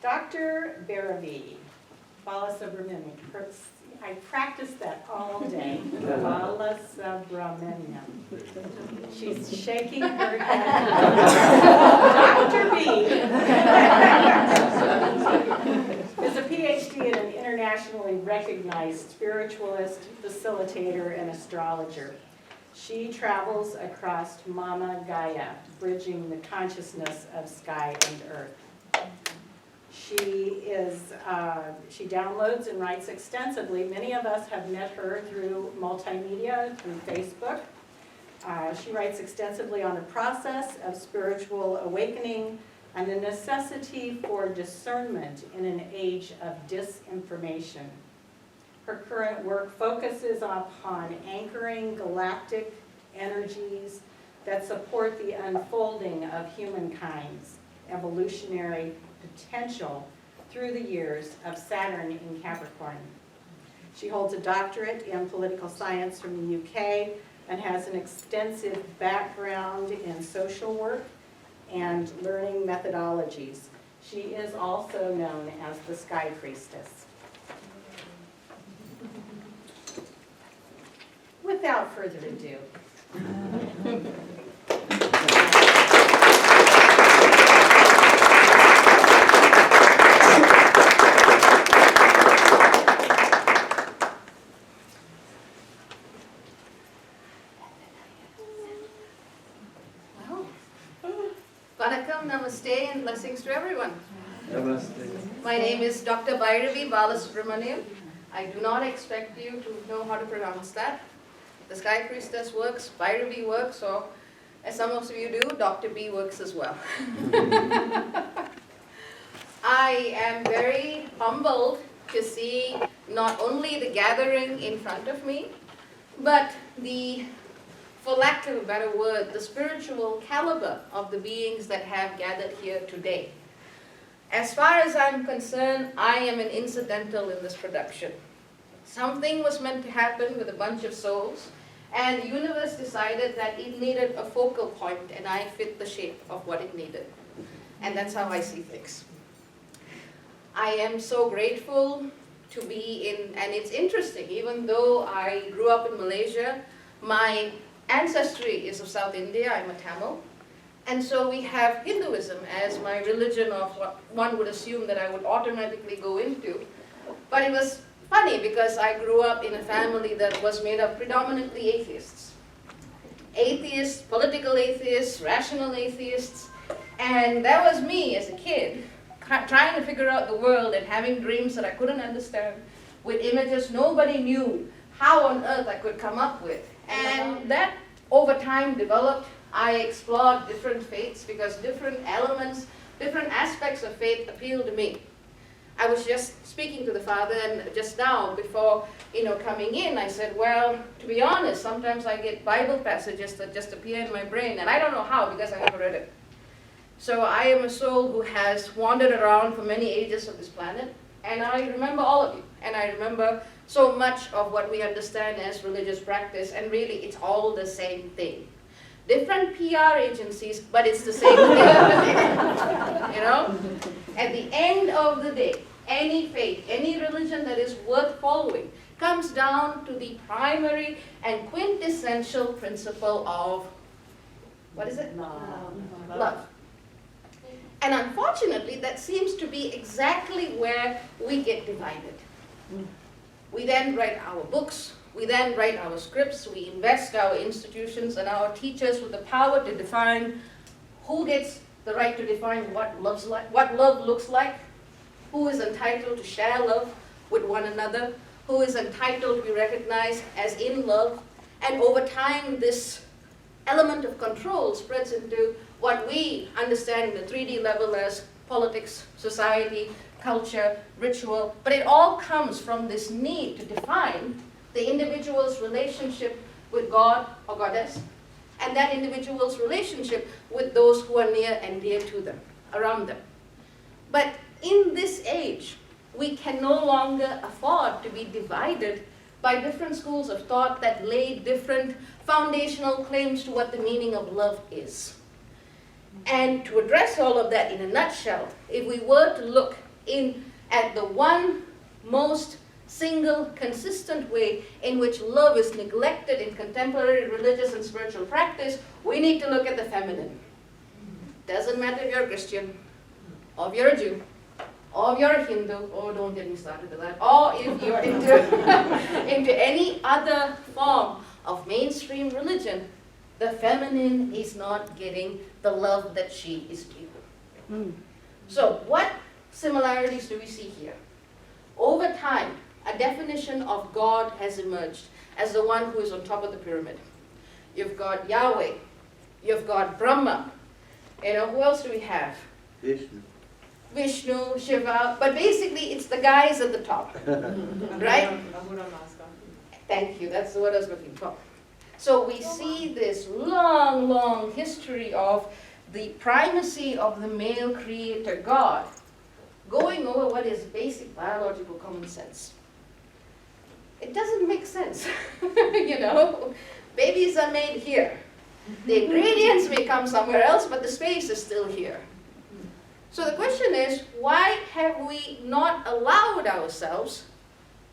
Dr. Bhairavi Balasubramanian. I practiced that all day. Balasubramanian. She's shaking her head. Dr. B is a PhD and an internationally recognized spiritualist, facilitator, and astrologer. She travels across Mama Gaia, bridging the consciousness of sky and earth. She downloads and writes extensively. Many of us have met her through multimedia, through Facebook. She writes extensively on the process of spiritual awakening and the necessity for discernment in an age of disinformation. Her current work focuses upon anchoring galactic energies that support the unfolding of humankind's evolutionary potential through the years of Saturn in Capricorn. She holds a doctorate in political science from the UK and has an extensive background in social work and learning methodologies. She is also known as the Sky Priestess. Without further ado, Vanakkam, namaste, and blessings to everyone. Namaste. My name is Dr. Bhairavi Balasubramanian. I do not expect you to know how to pronounce that. The Sky Priestess works, Bhairavi works, or as some of you do, Dr. B works as well. I am very humbled to see not only the gathering in front of me, but the, for lack of a better word, the spiritual caliber of the beings that have gathered here today. As far as I'm concerned, I am an incidental in this production. Something was meant to happen with a bunch of souls, and the universe decided that it needed a focal point, and I fit the shape of what it needed. And that's how I see things. I am so grateful to be in, and it's interesting, even though I grew up in Malaysia, my ancestry is of South India. I'm a Tamil. And so we have Hinduism as my religion of what one would assume that I would automatically go into. But it was funny because I grew up in a family that was made of predominantly atheists. Atheists, political atheists, rational atheists. And that was me as a kid, trying to figure out the world and having dreams that I couldn't understand, with images nobody knew how on earth I could come up with. And that over time developed. I explored different faiths because different elements, different aspects of faith appealed to me. I was just speaking to the Father, and just now, before coming in, I said, well, to be honest, sometimes I get Bible passages that just appear in my brain, and I don't know how because I never read it. So I am a soul who has wandered around for many ages of this planet, and I remember all of you, and I remember so much of what we understand as religious practice, and really it's all the same thing. Different PR agencies, but it's the same thing. At the end of the day, any faith, any religion that is worth following comes down to the primary and quintessential principle of, what is it? Love. And unfortunately, that seems to be exactly where we get divided. We then write our books, we then write our scripts, we invest our institutions and our teachers with the power to define who gets the right to define what love looks like, who is entitled to share love with one another, who is entitled to be recognized as in love. And over time, this element of control spreads into what we understand in the 3D level as politics, society, culture, ritual. But it all comes from this need to define the individual's relationship with God or goddess, and that individual's relationship with those who are near and dear to them, around them. But in this age, we can no longer afford to be divided by different schools of thought that lay different foundational claims to what the meaning of love is. And to address all of that in a nutshell, if we were to look at the one most single, consistent way in which love is neglected in contemporary religious and spiritual practice, we need to look at the feminine. Doesn't matter if you're a Christian, or if you're a Jew, or if you're a Hindu, oh, don't get me started with that, or if you're into any other form of mainstream religion, the feminine is not getting the love that she is due. So what similarities do we see here? Over time, a definition of God has emerged as the one who is on top of the pyramid. You've got Yahweh, you've got Brahma, who else do we have? Vishnu, Shiva, but basically it's the guys at the top, right? Thank you, that's the word I was looking for. So we see this long, long history of the primacy of the male creator God going over what is basic biological common sense. It doesn't make sense, Babies are made here. The ingredients may come somewhere else, but the space is still here. So the question is, why have we not allowed ourselves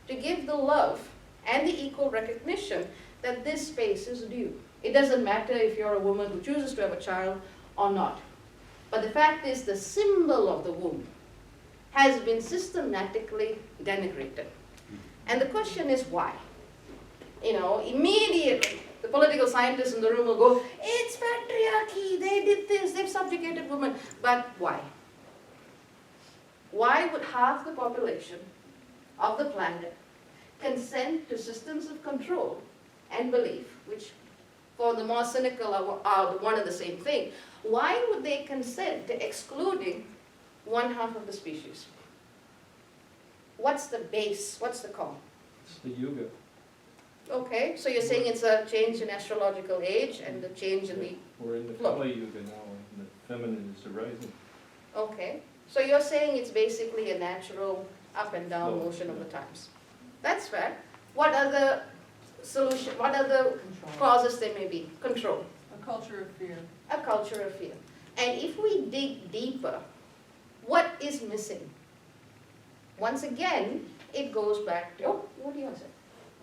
to give the love and the equal recognition that this space is due? It doesn't matter if you're a woman who chooses to have a child or not. But the fact is, the symbol of the womb has been systematically denigrated. And the question is why? Immediately, the political scientists in the room will go, it's patriarchy, they did this, they've subjugated women. But why? Why would half the population of the planet consent to systems of control and belief, which for the more cynical are one and the same thing? Why would they consent to excluding one half of the species? What's the base? What's the core? It's the yuga. Okay, so you're saying it's a change in astrological age and the change in the... We're in the flow. Kali Yuga now, and the feminine is arising. Okay, so you're saying it's basically a natural up and down Flow, motion of yeah. the times. That's fair. What other what other causes there may be? Control. A culture of fear. A culture of fear. And if we dig deeper, what is missing? Once again, it goes back to, what do you want to say?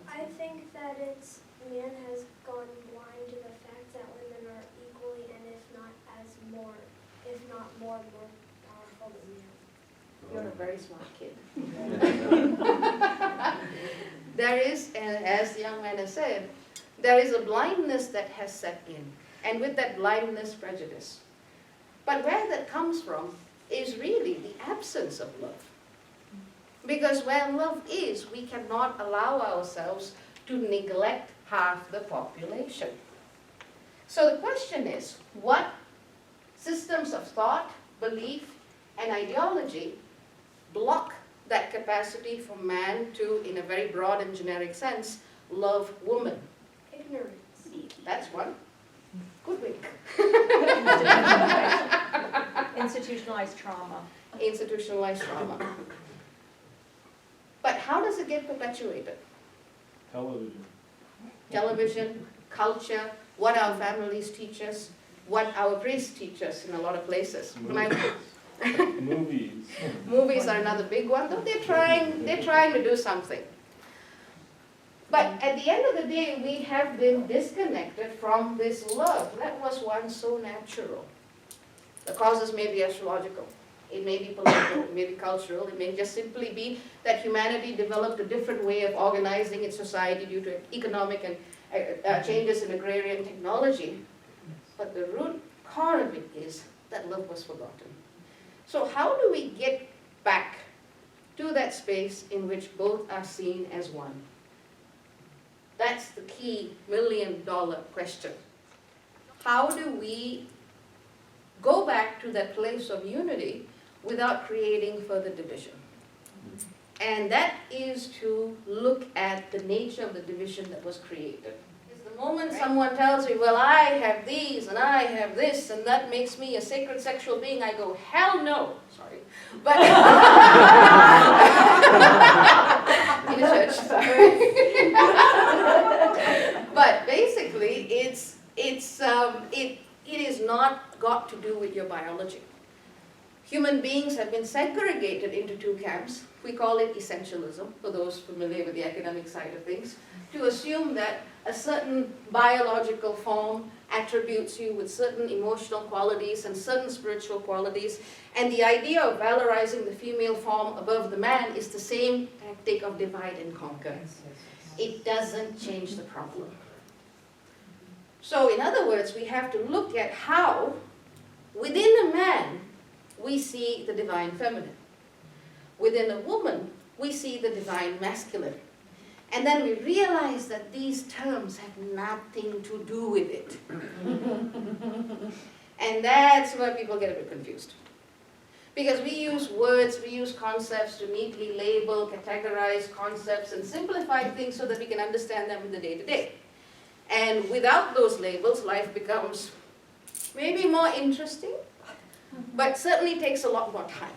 I think that man has gone blind to the fact that women are equally and if not more powerful than men. You're a very smart kid. There is, and as the young man has said, there is a blindness that has set in. And with that blindness, prejudice. But where that comes from is really the absence of love. Because where love is, we cannot allow ourselves to neglect half the population. So the question is, what systems of thought, belief, and ideology block that capacity for man to, in a very broad and generic sense, love woman? Ignorance. That's one. Good wink. Institutionalized trauma. Institutionalized trauma. But how does it get perpetuated? Television. Television, culture, what our families teach us, what our priests teach us in a lot of places. Movies. Movies are another big one, though they're trying to do something. But at the end of the day, we have been disconnected from this love that was once so natural. The causes may be astrological, it may be political, it may be cultural, it may just simply be that humanity developed a different way of organizing its society due to economic and changes in agrarian technology. But the root core of it is that love was forgotten. So how do we get back to that space in which both are seen as one? That's the key million-dollar question. How do we go back to that place of unity without creating further division? And that is to look at the nature of the division that was created. The moment someone tells me, well, I have these and I have this and that makes me a sacred sexual being, I go, hell no. Sorry. But in a church, sorry. But basically, it is not got to do with your biology. human beings have been segregated into two camps. We call it essentialism, for those familiar with the academic side of things, to assume that a certain biological form attributes you with certain emotional qualities and certain spiritual qualities, and the idea of valorizing the female form above the man is the same tactic of divide and conquer. It doesn't change the problem. So in other words, we have to look at how within a man we see the divine feminine. Within a woman, we see the divine masculine. And then we realize that these terms have nothing to do with it. And that's where people get a bit confused. Because we use words, we use concepts to neatly label, categorize concepts, and simplify things so that we can understand them in the day-to-day. And without those labels, life becomes maybe more interesting, but certainly takes a lot more time.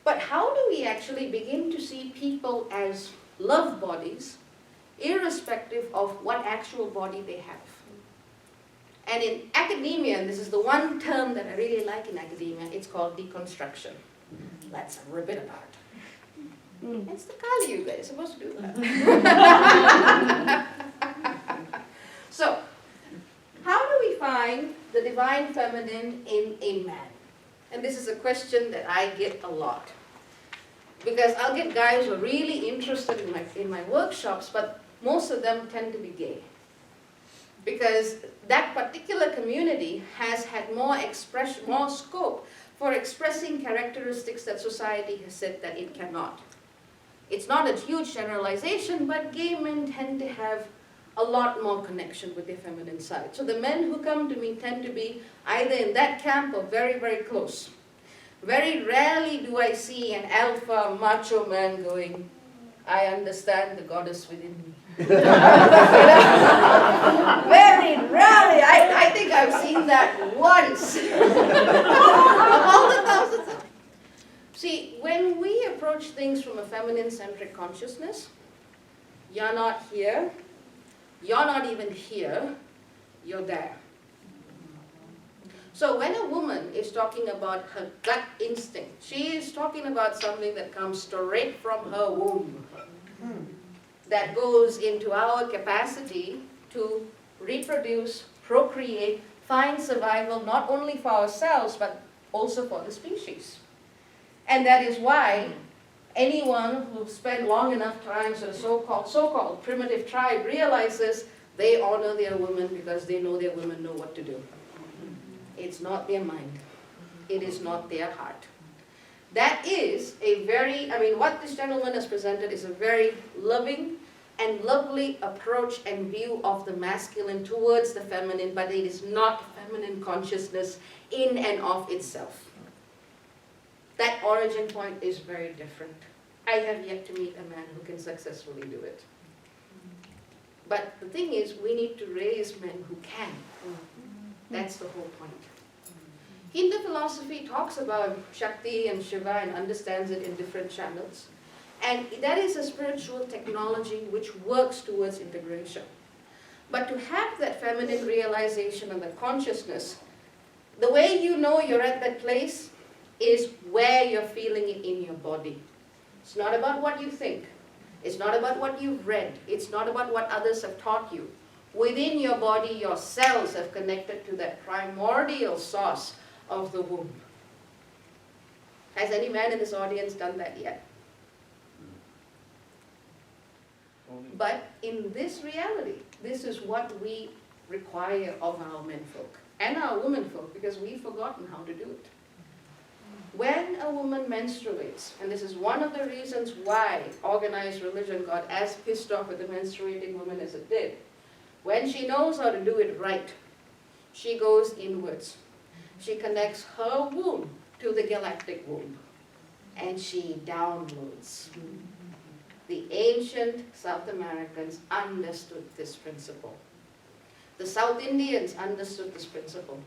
But how do we actually begin to see people as love bodies, irrespective of what actual body they have? And in academia, and this is the one term that I really like in academia, it's called deconstruction. Let's rip it apart. It's the Kali Yuga, you're supposed to do that. So, how do we find the divine feminine in a man? And this is a question that I get a lot. Because I'll get guys who are really interested in my workshops, but most of them tend to be gay. Because that particular community has had more scope for expressing characteristics that society has said that it cannot. It's not a huge generalization, but gay men tend to have a lot more connection with their feminine side. So the men who come to me tend to be either in that camp or very, very close. Very rarely do I see an alpha macho man going, I understand the goddess within me. Very rarely. I think I've seen that once. Of all the thousands of... See, when we approach things from a feminine-centric consciousness, you're not here, you're not even here, you're there. So when a woman is talking about her gut instinct, she is talking about something that comes straight from her womb, that goes into our capacity to reproduce, procreate, find survival, not only for ourselves, but also for the species. And that is why anyone who spent long enough time in a so-called primitive tribe realizes they honor their women because they know their women know what to do. It's not their mind. It is not their heart. That is a very, what this gentleman has presented is a very loving and lovely approach and view of the masculine towards the feminine, but it is not feminine consciousness in and of itself. That origin point is very different. I have yet to meet a man who can successfully do it. But the thing is, we need to raise men who can. That's the whole point. Hindu philosophy talks about Shakti and Shiva and understands it in different channels. And that is a spiritual technology which works towards integration. But to have that feminine realization and that consciousness, the way you know you're at that place is where you're feeling it in your body. It's not about what you think. It's not about what you've read. It's not about what others have taught you. Within your body, your cells have connected to that primordial source of the womb. Has any man in this audience done that yet? But in this reality, this is what we require of our menfolk and our womenfolk, because we've forgotten how to do it. When a woman menstruates, and this is one of the reasons why organized religion got as pissed off with the menstruating woman as it did, when she knows how to do it right, she goes inwards. She connects her womb to the galactic womb, and she downloads. The ancient South Americans understood this principle. The South Indians understood this principle.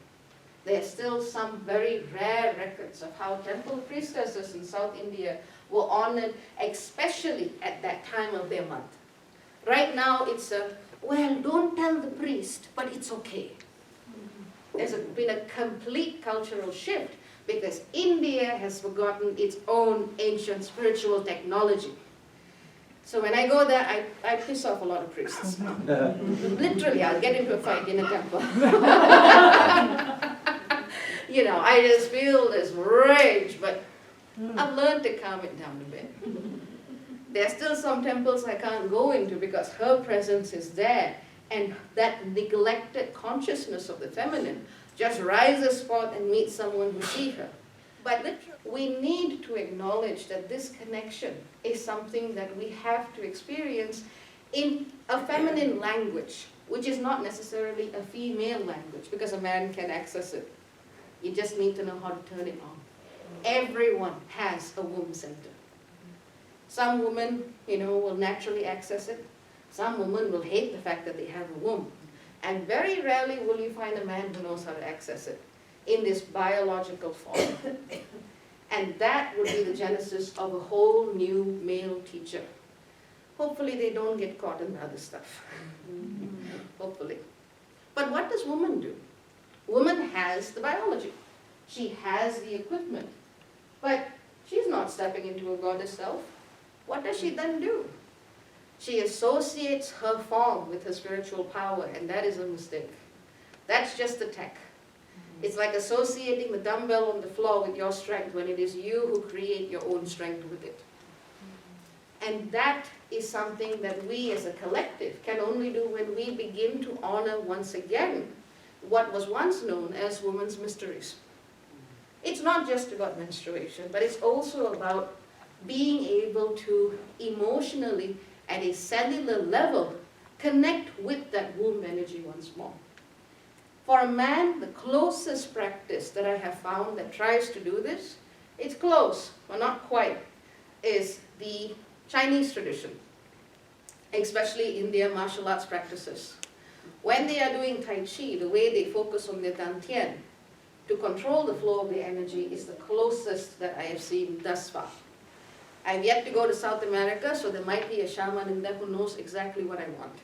There are still some very rare records of how temple priestesses in South India were honored, especially at that time of their month. Right now it's well, don't tell the priest, but it's okay. There's been a complete cultural shift. because India has forgotten its own ancient spiritual technology. So when I go there, I piss off a lot of priests. Literally, I'll get into a fight in a temple. You know, I just feel this rage, but I've learned to calm it down a bit. There are still some temples I can't go into because her presence is there, and that neglected consciousness of the feminine just rises forth and meets someone who sees her. But literally, we need to acknowledge that this connection is something that we have to experience in a feminine language, which is not necessarily a female language, because a man can access it. You just need to know how to turn it on. Everyone has a womb center. Some women, you know, will naturally access it. Some women will hate the fact that they have a womb. And very rarely will you find a man who knows how to access it in this biological form. And that would be the genesis of a whole new male teacher. Hopefully they don't get caught in other stuff. Hopefully. But what does woman do? Woman has the biology. She has the equipment. But she's not stepping into a goddess self. What does she then do? She associates her form with her spiritual power, and that is a mistake. That's just the tech. It's like associating the dumbbell on the floor with your strength when it is you who create your own strength with it. And that is something that we as a collective can only do when we begin to honor once again what was once known as women's mysteries. It's not just about menstruation, but it's also about being able to emotionally, at a cellular level, connect with that womb energy once more. For a man, the closest practice that I have found that tries to do this, it's close, but not quite, is the Chinese tradition, especially in their martial arts practices. When they are doing Tai Chi, the way they focus on their Dantian to control the flow of the energy is the closest that I have seen thus far. I've yet to go to South America, so there might be a shaman in there who knows exactly what I want.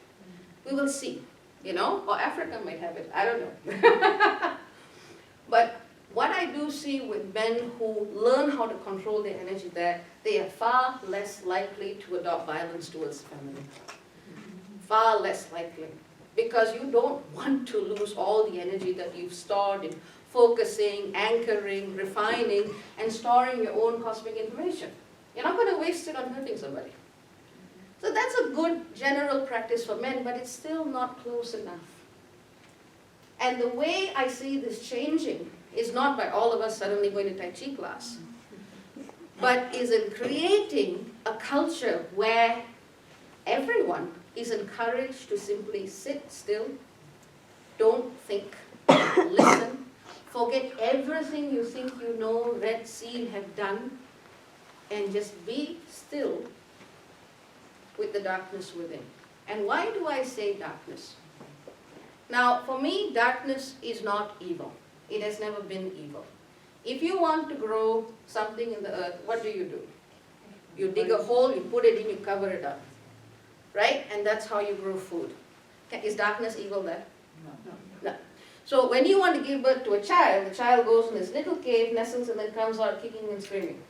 We will see, you know, or Africa might have it, I don't know. But what I do see with men who learn how to control their energy there, they are far less likely to adopt violence towards the feminine. Far less likely. Because you don't want to lose all the energy that you've stored in focusing, anchoring, refining, and storing your own cosmic information. You're not going to waste it on hurting somebody. So that's a good general practice for men, but it's still not close enough. And the way I see this changing is not by all of us suddenly going to Tai Chi class, but is in creating a culture where everyone is encouraged to simply sit still, don't think, listen, forget everything you think you know, read, seen, have done, and just be still with the darkness within. And why do I say darkness? Now, for me, darkness is not evil. It has never been evil. If you want to grow something in the earth, what do? You dig a hole, you put it in, you cover it up. Right? And that's how you grow food. Is darkness evil there? No. So when you want to give birth to a child, the child goes in this little cave, nestles, and then comes out kicking and screaming.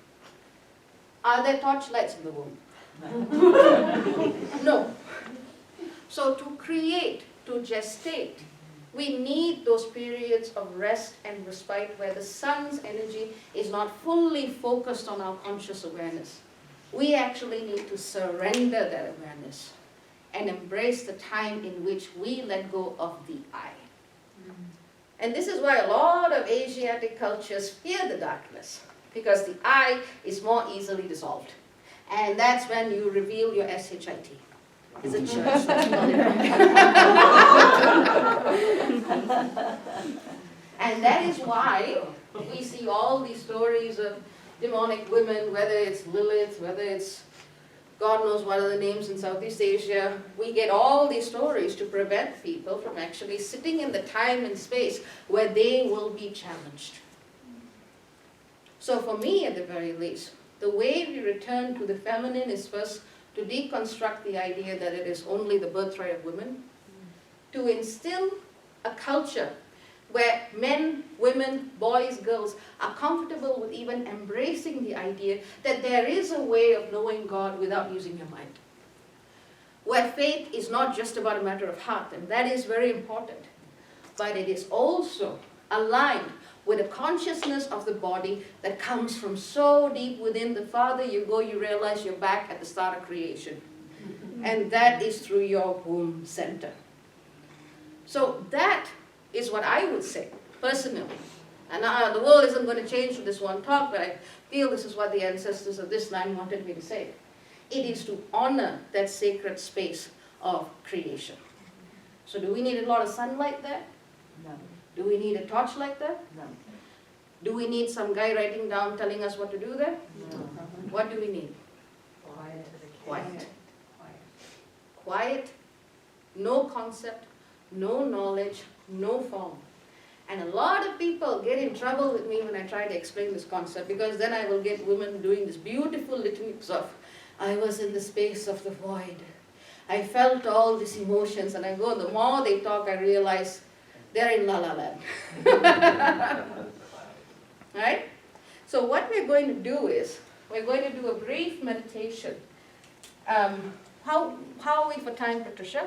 Are there torchlights in the womb? No. So to create, to gestate, we need those periods of rest and respite where the sun's energy is not fully focused on our conscious awareness. We actually need to surrender that awareness and embrace the time in which we let go of the I. And this is why a lot of Asiatic cultures fear the darkness, because the I is more easily dissolved. And that's when you reveal your SHIT. It's a church. And that is why we see all these stories of demonic women, whether it's Lilith, whether it's God knows what are the names in Southeast Asia. We get all these stories to prevent people from actually sitting in the time and space where they will be challenged. So for me, at the very least, the way we return to the feminine is first to deconstruct the idea that it is only the birthright of women, to instill a culture where men, women, boys, girls are comfortable with even embracing the idea that there is a way of knowing God without using your mind. Where faith is not just about a matter of heart, and that is very important, but it is also aligned with a consciousness of the body that comes from so deep within. The farther you go, you realize you're back at the start of creation. And that is through your womb center. So that is what I would say, personally. And the world isn't going to change with this one talk, but I feel this is what the ancestors of this land wanted me to say. It is to honor that sacred space of creation. So do we need a lot of sunlight there? No, Do we need a torch like that? no, Do we need some guy writing down telling us what to do there? no. What do we need? Quiet. Quiet. Quiet, no concept, no knowledge, no form. And a lot of people get in trouble with me when I try to explain this concept, because then I will get women doing this beautiful litanies of, I was in the space of the void. I felt all these emotions, and I go, the more they talk, I realize they're in La La Land. Right? So what we're going to do is, we're going to do a brief meditation. How are we for time, Patricia?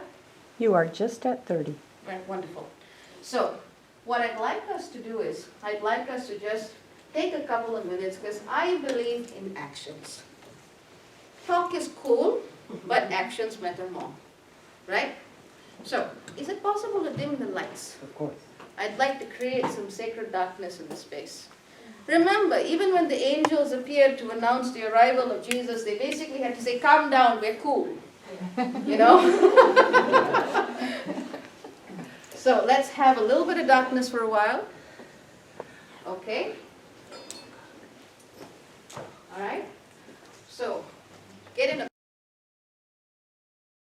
You are just at 30. Right, wonderful. So, what I'd like us to do is, I'd like us to just take a couple of minutes, because I believe in actions. Talk is cool, but actions matter more, right? So, is it possible to dim the lights? Of course. I'd like to create some sacred darkness in the space. Remember, even when the angels appeared to announce the arrival of Jesus, they basically had to say, calm down, we're cool. You know? So let's have a little bit of darkness for a while. Okay? All right? So, get in a